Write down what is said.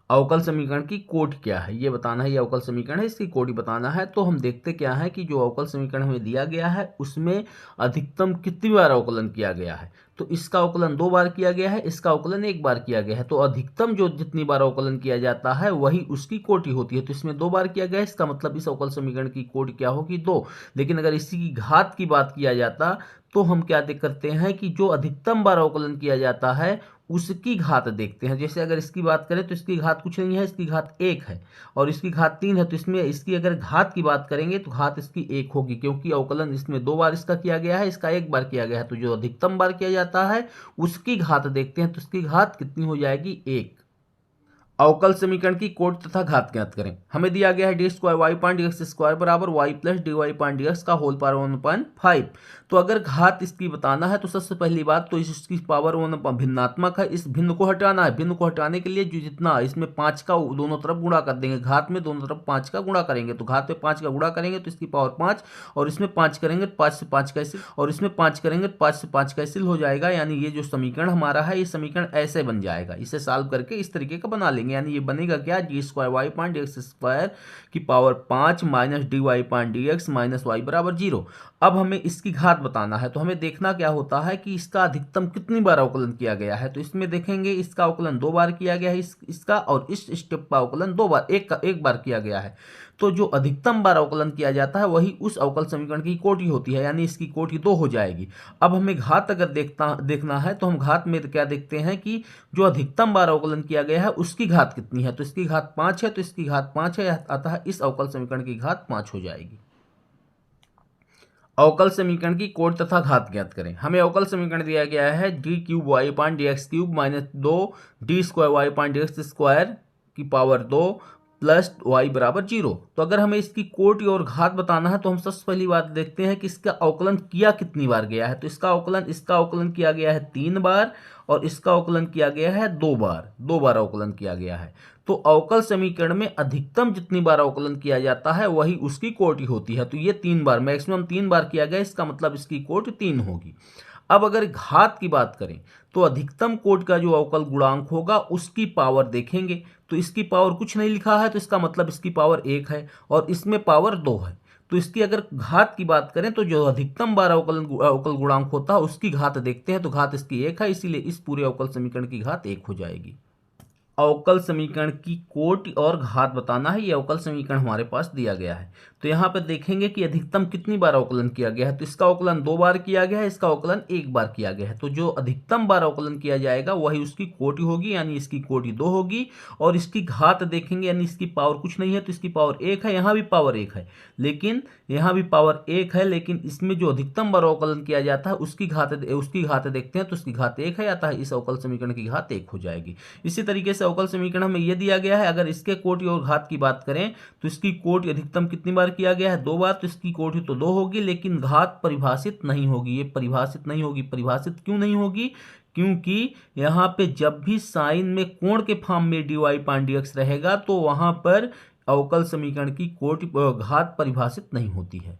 अवकल समीकरण की कोटि क्या है ये बताना है। ये अवकल समीकरण है, इसकी कोटि बताना है। तो हम देखते क्या है कि जो अवकल समीकरण हमें दिया गया है उसमें अधिकतम कितनी बार अवकलन किया गया है। तो इसका अवकलन 2 बार किया गया है, इसका अवकलन 1 बार किया गया है। तो अधिकतम जो जितनी बार अवकलन किया जाता है वही उसकी कोटि होती है। तो इसमें 2 बार किया गया है, इसका मतलब इस अवकल समीकरण की कोटि क्या होगी, 2। लेकिन अगर इसी की घात की बात किया जाता तो हम क्या देख करते हैं कि जो अधिकतम बार अवकलन किया जाता है उसकी घात देखते हैं। जैसे अगर इसकी बात करें तो इसकी घात कुछ नहीं है, इसकी घात 1 है और इसकी घात 3 है। तो इसमें इसकी अगर घात की बात करेंगे तो घात इसकी 1 होगी, क्योंकि अवकलन इसमें 2 बार इसका किया गया है, इसका 1 बार किया गया है। तो जो अधिकतम बार किया जाता है उसकी घात देखते हैं, तो इसकी घात कितनी हो जाएगी, 1। अवकल समीकरण की कोटि तथा घात ज्ञात करें। हमें दिया गया है D square Y point D X square बराबर Y plus D Y point D X का होल पावर 1/5। तो अगर घात इसकी बताना है तो सबसे पहली बात तो इसकी पावर 1 भिन्नात्मक है, इस भिन्न को हटाना है। भिन्न को हटाने के लिए जो जितना इसमें 5 का दोनों तरफ गुणा कर देंगे, घात में दोनों तरफ 5 का गुणा करेंगे। तो घात में 5 का गुणा करेंगे तो इसकी पावर 5 और इसमें 5 करेंगे तो 5 से 5 कैंसिल और इसमें 5 करेंगे तो 5 से 5 कैंसिल हो जाएगा। यानी ये जो समीकरण हमारा है ये समीकरण ऐसे बन जाएगा। इसे सॉल्व करके इस तरीके का बना लेंगे। यानी ये बनेगा क्या, D square Y point D X square की power 5 minus D Y point D X minus Y बराबर 0। अब हमें इसकी घात बताना है तो हमें देखना क्या होता है कि इसका अधिकतम कितनी बार अवकलन किया गया है। तो इसमें देखेंगे इसका अवकलन 2 बार किया गया है, इसका और इस स्टेप का अवकलन 2 बार एक बार किया गया है। तो जो अधिकतम बार अवकलन किया जाता है वही उस अवकल समीकरण की कोटि होती है, यानी इसकी कोटि 2 हो जाएगी। अब हमें घात अगर देखना है तो हम घात में क्या देखते हैं कि जो अधिकतम बार अवकलन किया गया है उसकी घात कितनी है। तो इसकी घात 5 है, तो इसकी घात 5 है, अतः इस अवकल समीकरण की घात 5 हो जाएगी। अवकल समीकरण की कोटि तथा घात ज्ञात करें। हमें अवकल समीकरण दिया गया है D cube Y point D X cube minus 2 D square Y point D X square की पावर 2 प्लस वाई बराबर 0। तो अगर हमें इसकी कोटि और घात बताना है तो हम सबसे पहली बात देखते हैं कि इसका अवकलन किया कितनी बार गया है। तो इसका अवकलन किया गया है 3 बार और इसका अवकलन किया गया है 2 बार अवकलन किया गया है। तो अवकल समीकरण में अधिकतम जितनी बार अवकलन किया जाता है वही उसकी कोटि होती है। तो ये 3 बार, मैक्सिमम 3 बार किया गया, इसका मतलब इसकी कोटि 3 होगी। अब अगर घात की बात करें तो अधिकतम कोटि का जो अवकल गुणांक होगा उसकी पावर देखेंगे। तो इसकी पावर कुछ नहीं लिखा है तो इसका मतलब इसकी पावर 1 है और इसमें पावर 2 है। तो इसकी अगर घात की बात करें तो जो अधिकतम बार अवकल गुणांक होता है उसकी घात देखते हैं। तो घात इसकी 1 है, इसीलिए इस पूरे अवकल समीकरण की घात 1 हो जाएगी। अवकल समीकरण की कोटि और घात बताना है। ये अवकल समीकरण हमारे पास दिया गया है। तो यहाँ पर देखेंगे कि अधिकतम कितनी बार अवकलन किया गया है। तो इसका अवकलन 2 बार किया गया है, इसका अवकलन 1 बार किया गया है। तो जो अधिकतम बार अवकलन किया जाएगा वही उसकी कोटि होगी, यानी इसकी कोटि 2 होगी। और इसकी घात देखेंगे, यानी इसकी पावर कुछ नहीं है तो इसकी पावर 1 है, यहाँ भी पावर 1 है, लेकिन यहाँ भी पावर 1 है, लेकिन इसमें जो अधिकतम बार अवकलन किया जाता है उसकी घात देखते हैं। तो उसकी घात 1 है, अतः इस अवकल समीकरण की घात 1 हो जाएगी। इसी तरीके से अवकल समीकरण में यह दिया गया है, अगर इसके कोटि और घात की बात करें तो इसकी कोटि अधिकतम कितनी बार किया गया है, 2 बार। तो इसकी कोटि तो 2 होगी, लेकिन घात परिभाषित नहीं होगी। ये परिभाषित नहीं होगी। परिभाषित क्यों नहीं होगी, क्योंकि यहाँ पे जब भी साइन में कोण के फॉर्म में D Y point D X रहेगा तो वहां पर अवकल समीकरण की कोटि घात परिभाषित नहीं होती है।